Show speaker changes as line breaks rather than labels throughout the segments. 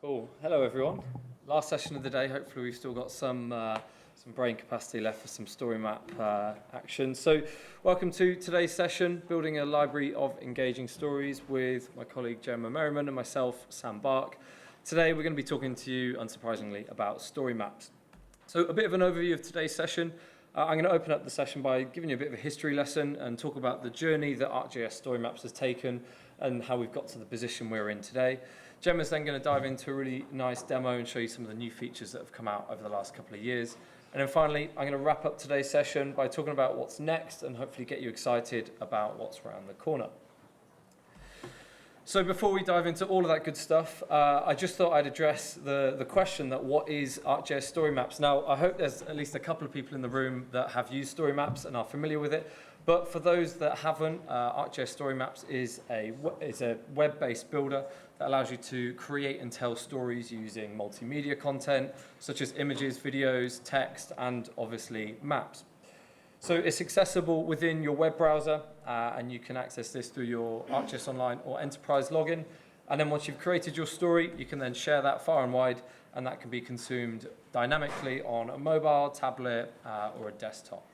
Cool. Hello, everyone. Last session of the day. Hopefully, we've still got some brain capacity left for some story map action. So, welcome to today's session, building a library of engaging stories with my colleague Gemma Merriman and myself, Sam Bark. Today, we're going to be talking to you, unsurprisingly, about story maps. So, a bit of an overview of today's session. I'm going to open up the session by giving you a bit of a history lesson and talk about the journey that ArcGIS StoryMaps has taken and how we've got to the position we're in today. Gemma's then going to dive into a really nice demo and show you some of the new features that have come out over the last couple of years. And then finally, I'm going to wrap up today's session by talking about what's next and hopefully get you excited about what's around the corner. So before we dive into all of that good stuff, I just thought I'd address the question that what is ArcGIS StoryMaps? Now, I hope there's at least a couple of people in the room that have used StoryMaps and are familiar with it. But for those that haven't, ArcGIS StoryMaps is a web-based builder that allows you to create and tell stories using multimedia content, such as images, videos, text, and obviously maps. So it's accessible within your web browser, and you can access this through your ArcGIS Online or Enterprise login. And then once you've created your story, you can then share that far and wide, and that can be consumed dynamically on a mobile, tablet, or a desktop.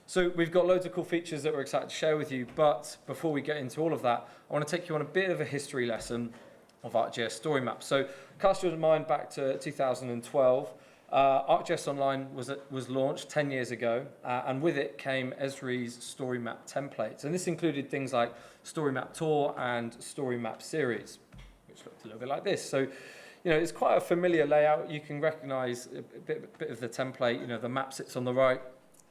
So we've got loads of cool features that we're excited to share with you, but before we get into all of that, I want to take you on a bit of a history lesson of ArcGIS StoryMaps. So cast your mind back to 2012. ArcGIS Online was launched 10 years ago, and with it came Esri's story map templates. And this included things like story map tour and story map series, which looked a little bit like this. So, you know, it's quite a familiar layout. You can recognize a bit of the template. You know, the map sits on the right.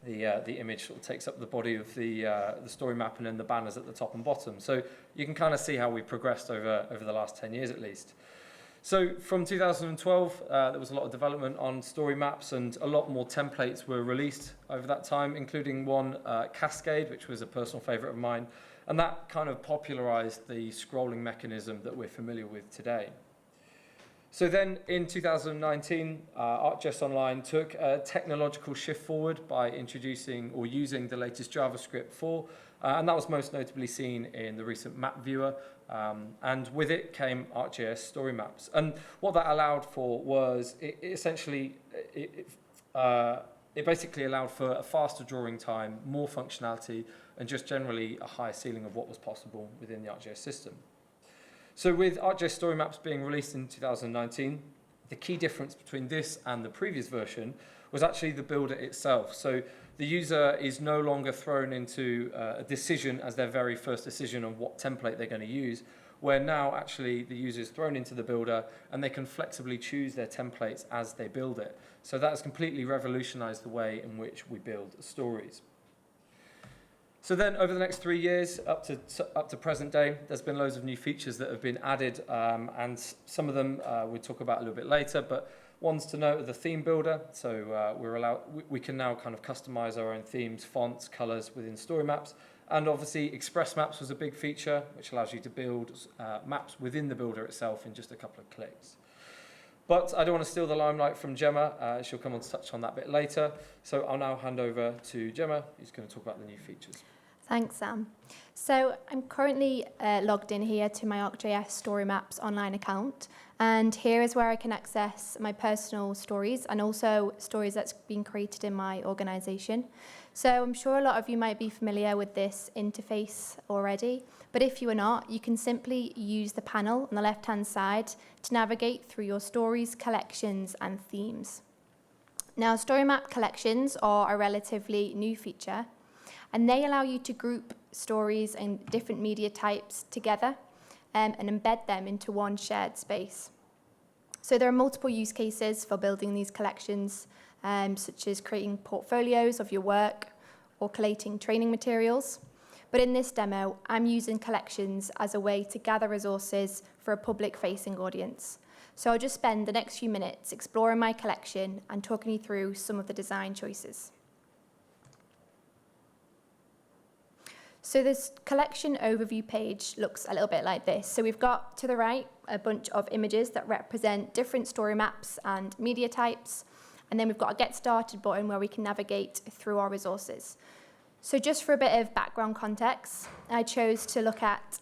The image sort of takes up the body of the story map, and then the banners at the top and bottom. So you can kind of see how we progressed over the last 10 years at least. So from 2012, there was a lot of development on story maps, and a lot more templates were released over that time, including one, Cascade, which was a personal favorite of mine. And that kind of popularized the scrolling mechanism that we're familiar with today. So then in 2019, ArcGIS Online took a technological shift forward by introducing or using the latest JavaScript 4, and that was most notably seen in the recent map viewer, and with it came ArcGIS StoryMaps. And what that allowed for was it basically allowed for a faster drawing time, more functionality, and just generally a higher ceiling of what was possible within the ArcGIS system. So with ArcGIS StoryMaps being released in 2019, the key difference between this and the previous version was actually the builder itself. So the user is no longer thrown into a decision as their very first decision on what template they're going to use, where now actually the user is thrown into the builder and they can flexibly choose their templates as they build it. So that has completely revolutionized the way in which we build stories. So then over the next 3 years, up to present day, there's been loads of new features that have been added, and some of them we'll talk about a little bit later, but ones to note are the theme builder. So we can now kind of customize our own themes, fonts, colors within story maps. And obviously Express Maps was a big feature, which allows you to build maps within the builder itself in just a couple of clicks. But I don't want to steal the limelight from Gemma. She'll come on to touch on that bit later. So I'll now hand over to Gemma, who's going to talk about the new features.
Thanks, Sam. So I'm currently logged in here to my ArcGIS StoryMaps online account, and here is where I can access my personal stories and also stories that's been created in my organisation. So I'm sure a lot of you might be familiar with this interface already, but if you are not, you can simply use the panel on the left-hand side to navigate through your stories, collections, and themes. Now, story map collections are a relatively new feature, and they allow you to group stories and different media types together and embed them into one shared space. So there are multiple use cases for building these collections, such as creating portfolios of your work or collating training materials. But in this demo, I'm using collections as a way to gather resources for a public-facing audience. So I'll just spend the next few minutes exploring my collection and talking you through some of the design choices. So this collection overview page looks a little bit like this. So we've got to the right a bunch of images that represent different story maps and media types. And then we've got a Get Started button where we can navigate through our resources. So just for a bit of background context, I chose to look at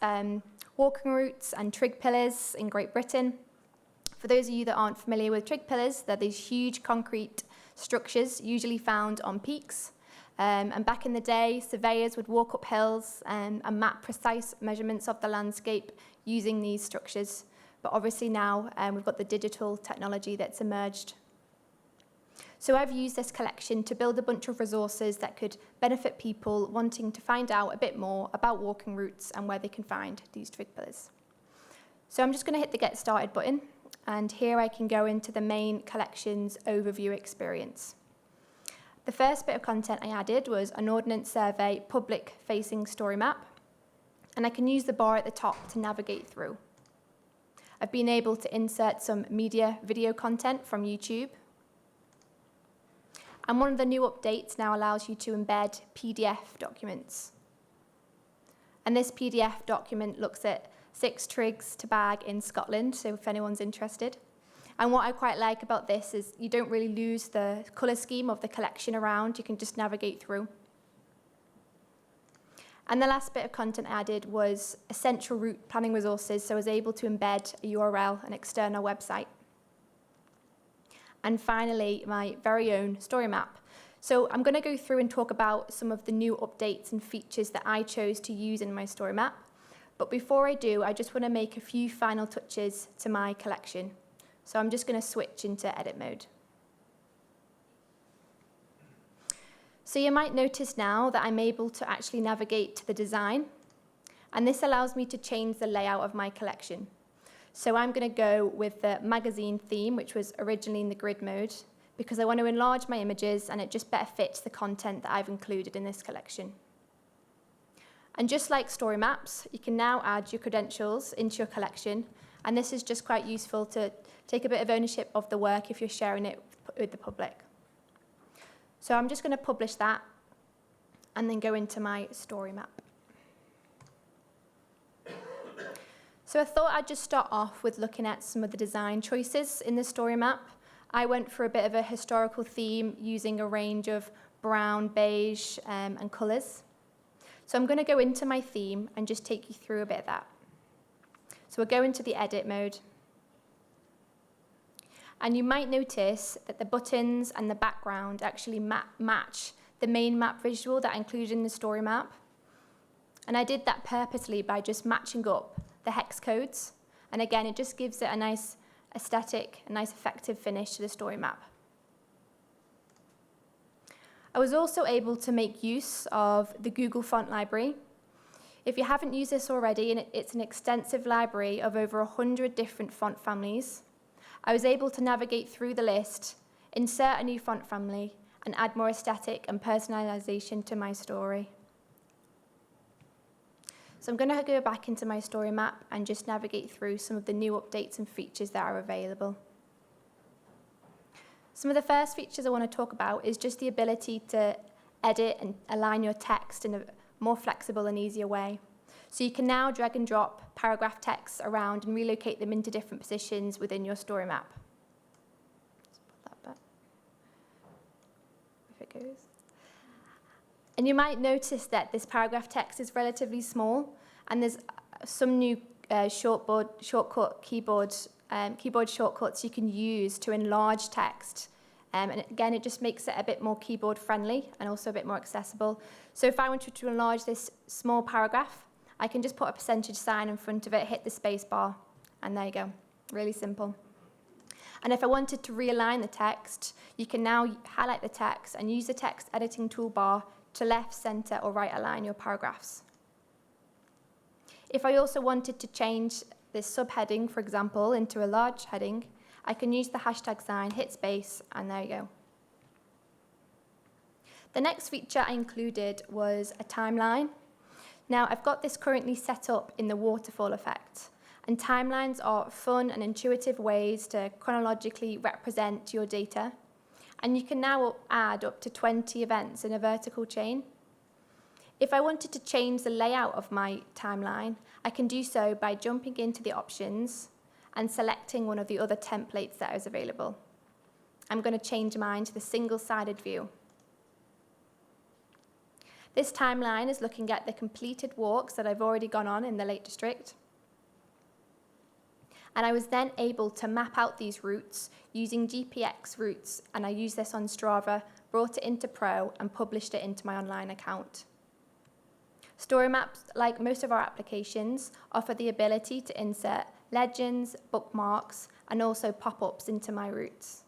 walking routes and trig pillars in Great Britain. For those of you that aren't familiar with trig pillars, they're these huge concrete structures usually found on peaks. And back in the day, surveyors would walk up hills and map precise measurements of the landscape using these structures. But obviously now we've got the digital technology that's emerged. So I've used this collection to build a bunch of resources that could benefit people wanting to find out a bit more about walking routes and where they can find these trig pillars. So I'm just going to hit the Get Started button, and here I can go into the main collection's overview experience. The first bit of content I added was an Ordnance Survey public-facing story map, and I can use the bar at the top to navigate through. I've been able to insert some media video content from YouTube. And one of the new updates now allows you to embed PDF documents. And this PDF document looks at 6 trigs to bag in Scotland, so if anyone's interested. And what I quite like about this is you don't really lose the colour scheme of the collection around, you can just navigate through. And the last bit of content I added was essential route planning resources, so I was able to embed a URL, an external website. And finally, my very own story map. So I'm going to go through and talk about some of the new updates and features that I chose to use in my story map. But before I do, I just want to make a few final touches to my collection. So I'm just going to switch into edit mode. So you might notice now that I'm able to actually navigate to the design. And this allows me to change the layout of my collection. So I'm going to go with the magazine theme, which was originally in the grid mode, because I want to enlarge my images and it just better fits the content that I've included in this collection. And just like story maps, you can now add your credentials into your collection, and this is just quite useful to take a bit of ownership of the work if you're sharing it with the public. So I'm just going to publish that and then go into my story map. So I thought I'd just start off with looking at some of the design choices in the story map. I went for a bit of a historical theme using a range of brown, beige, and colours. So I'm going to go into my theme and just take you through a bit of that. So we'll go into the edit mode. And you might notice that the buttons and the background actually match the main map visual that I included in the story map. And I did that purposely by just matching up the hex codes. And again, it just gives it a nice aesthetic, a nice effective finish to the story map. I was also able to make use of the Google font library. If you haven't used this already, it's an extensive library of over 100 different font families. I was able to navigate through the list, insert a new font family, and add more aesthetic and personalization to my story. So I'm going to go back into my story map and just navigate through some of the new updates and features that are available. Some of the first features I want to talk about is just the ability to edit and align your text in a more flexible and easier way. So you can now drag and drop paragraph text around and relocate them into different positions within your story map. Just put that back. If it goes. And you might notice that this paragraph text is relatively small, and there's some new keyboard shortcuts you can use to enlarge text. And again, it just makes it a bit more keyboard friendly and also a bit more accessible. So if I wanted to enlarge this small paragraph, I can just put a percentage sign in front of it, hit the space bar, and there you go. Really simple. And if I wanted to realign the text, you can now highlight the text and use the text editing toolbar to left, center, or right align your paragraphs. If I also wanted to change this subheading, for example, into a large heading, I can use the hashtag sign, hit space, and there you go. The next feature I included was a timeline. Now, I've got this currently set up in the waterfall effect, and timelines are fun and intuitive ways to chronologically represent your data. And you can now add up to 20 events in a vertical chain. If I wanted to change the layout of my timeline, I can do so by jumping into the options and selecting one of the other templates that is available. I'm going to change mine to the single-sided view. This timeline is looking at the completed walks that I've already gone on in the Lake District. And I was then able to map out these routes using GPX routes, and I used this on Strava, brought it into Pro, and published it into my online account. StoryMaps, like most of our applications, offer the ability to insert legends, bookmarks, and also pop-ups into my routes.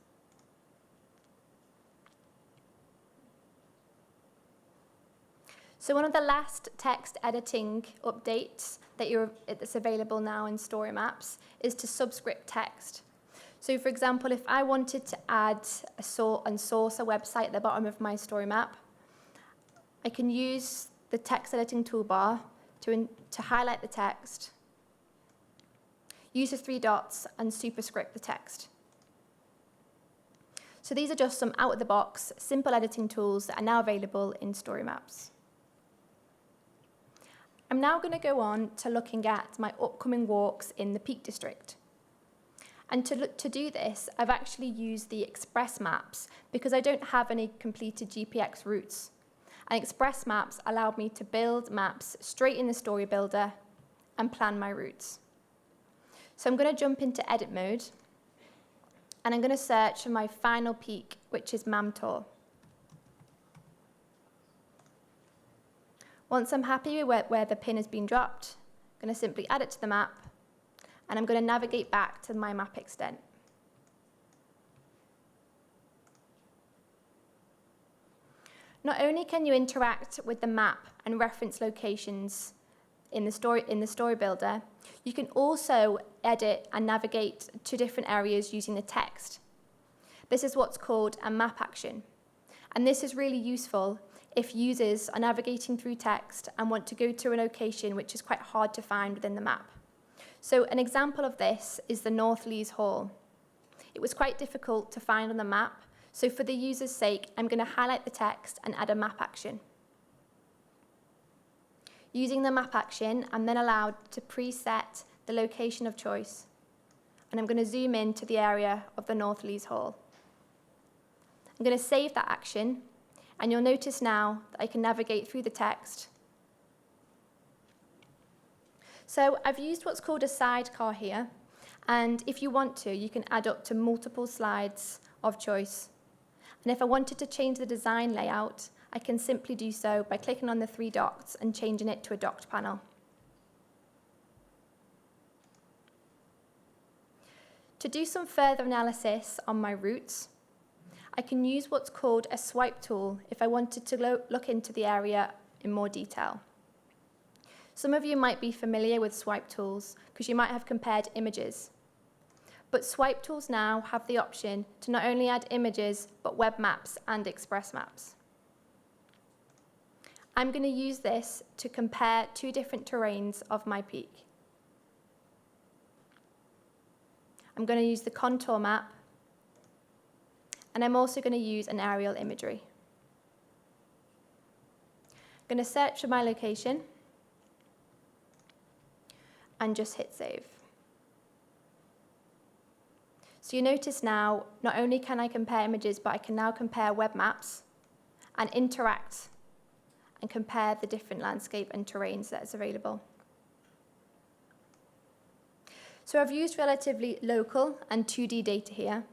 So one of the last text editing updates that's available now in StoryMaps is to subscript text. So for example, if I wanted to add and source a website at the bottom of my story map, I can use the text editing toolbar to highlight the text, use the 3 dots, and superscript the text. So these are just some out-of-the-box, simple editing tools that are now available in StoryMaps. I'm now going to go on to looking at my upcoming walks in the Peak District. And to do this, I've actually used the Express Maps because I don't have any completed GPX routes. And Express Maps allowed me to build maps straight in the Story Builder and plan my routes. So I'm going to jump into edit mode, and I'm going to search for my final peak, which is Mamtor. Once I'm happy with where the pin has been dropped, I'm going to simply add it to the map, and I'm going to navigate back to my map extent. Not only can you interact with the map and reference locations in the story builder, you can also edit and navigate to different areas using the text. This is what's called a map action, and this is really useful if users are navigating through text and want to go to a location which is quite hard to find within the map. So an example of this is the North Lees Hall. It was quite difficult to find on the map, so for the user's sake, I'm going to highlight the text and add a map action. Using the map action, I'm then allowed to preset the location of choice, and I'm going to zoom in to the area of the North Lees Hall. I'm going to save that action, and you'll notice now that I can navigate through the text. So I've used what's called a sidecar here, and if you want to, you can add up to multiple slides of choice. And if I wanted to change the design layout, I can simply do so by clicking on the 3 dots and changing it to a docked panel. To do some further analysis on my routes, I can use what's called a swipe tool if I wanted to look into the area in more detail. Some of you might be familiar with swipe tools because you might have compared images. But swipe tools now have the option to not only add images, but web maps and express maps. I'm going to use this to compare 2 different terrains of my peak. I'm going to use the contour map, and I'm also going to use an aerial imagery. I'm going to search for my location and just hit save. So you notice now, not only can I compare images, but I can now compare web maps and interact and compare the different landscape and terrains that's available. So I've used relatively local and 2D data here,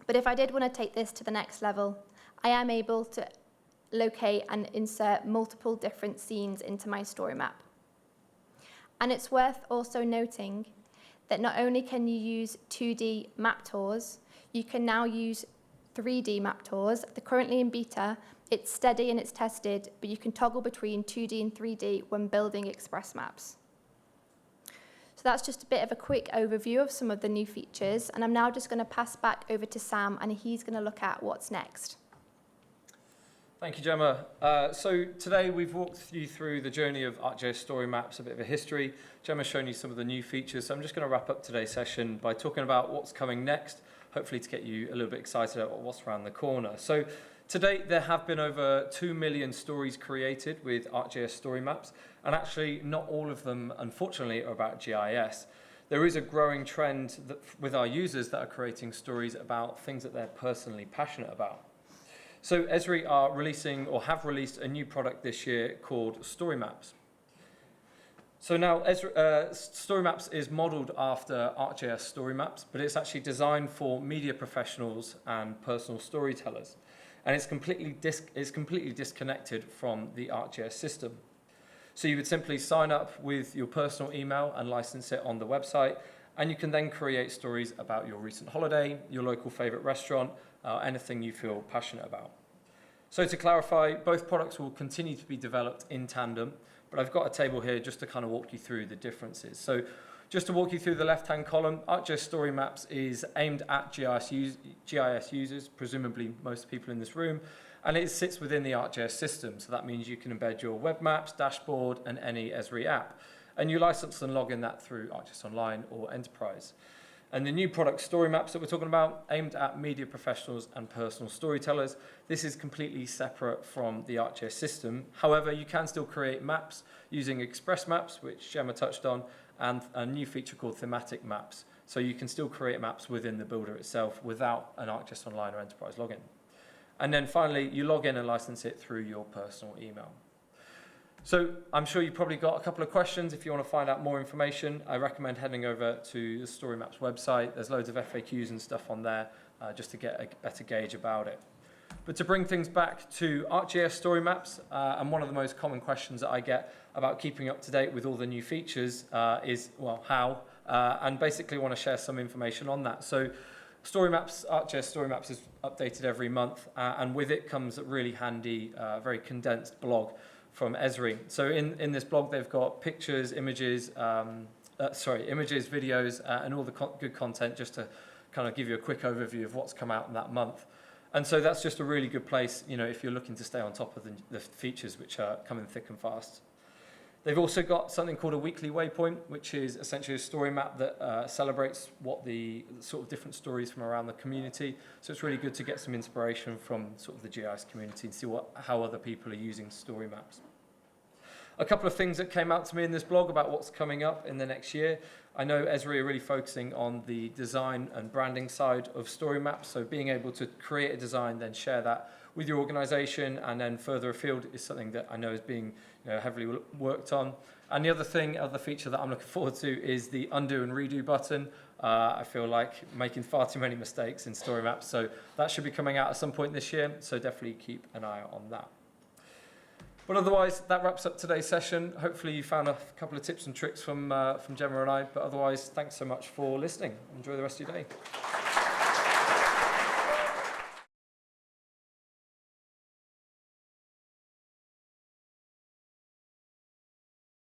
but if I did want to take this to the next level, I am able to locate and insert multiple different scenes into my story map. And it's worth also noting that not only can you use 2D map tours, you can now use 3D map tours. They're currently in beta. It's steady and it's tested, but you can toggle between 2D and 3D when building express maps. So that's just a bit of a quick overview of some of the new features, and I'm now just going to pass back over to Sam, and he's going to look at what's next.
Thank you, Gemma. So today we've walked you through the journey of ArcGIS StoryMaps, a bit of a history. Gemma's shown you some of the new features, so I'm just going to wrap up today's session by talking about what's coming next, hopefully to get you a little bit excited about what's around the corner. So to date, there have been over 2 million stories created with ArcGIS StoryMaps, and actually not all of them, unfortunately, are about GIS. There is a growing trend with our users that are creating stories about things that they're personally passionate about. So Esri are releasing or have released a new product this year called StoryMaps. So now StoryMaps is modeled after ArcGIS StoryMaps, but it's actually designed for media professionals and personal storytellers. And it's completely disconnected from the ArcGIS system. So you would simply sign up with your personal email and license it on the website, and you can then create stories about your recent holiday, your local favorite restaurant, anything you feel passionate about. So to clarify, both products will continue to be developed in tandem, but I've got a table here just to kind of walk you through the differences. So just to walk you through the left-hand column, ArcGIS StoryMaps is aimed at GIS users, presumably most people in this room, and it sits within the ArcGIS system. So that means you can embed your web maps, dashboard, and any Esri app. And you license and log in that through ArcGIS Online or Enterprise. And the new product StoryMaps that we're talking about, aimed at media professionals and personal storytellers, this is completely separate from the ArcGIS system. However, you can still create maps using Express Maps, which Gemma touched on, and a new feature called thematic maps. So you can still create maps within the builder itself without an ArcGIS Online or Enterprise login. And then finally, you log in and license it through your personal email. So I'm sure you've probably got a couple of questions. If you want to find out more information, I recommend heading over to the StoryMaps website. There's loads of FAQs and stuff on there just to get a better gauge about it. But to bring things back to ArcGIS StoryMaps, and one of the most common questions that I get about keeping up to date with all the new features is, well, how? And basically want to share some information on that. So StoryMaps, ArcGIS StoryMaps is updated every month, and with it comes a really handy, very condensed blog from Esri. So in this blog, they've got pictures, images, videos, and all the good content just to kind of give you a quick overview of what's come out in that month. And so that's just a really good place, you know, if you're looking to stay on top of the features which are coming thick and fast. They've also got something called a weekly waypoint, which is essentially a story map that celebrates what the sort of different stories from around the community. So it's really good to get some inspiration from sort of the GIS community and see how other people are using story maps. A couple of things that came out to me in this blog about what's coming up in the next year. I know Esri are really focusing on the design and branding side of story maps. So being able to create a design, then share that with your organization and then further afield is something that I know is being heavily worked on. And the other feature that I'm looking forward to is the undo and redo button. I feel like making far too many mistakes in story maps. So that should be coming out at some point this year. So definitely keep an eye on that. But otherwise, that wraps up today's session. Hopefully you found a couple of tips and tricks from Gemma and I. But otherwise, thanks so much for listening. Enjoy the rest of your day.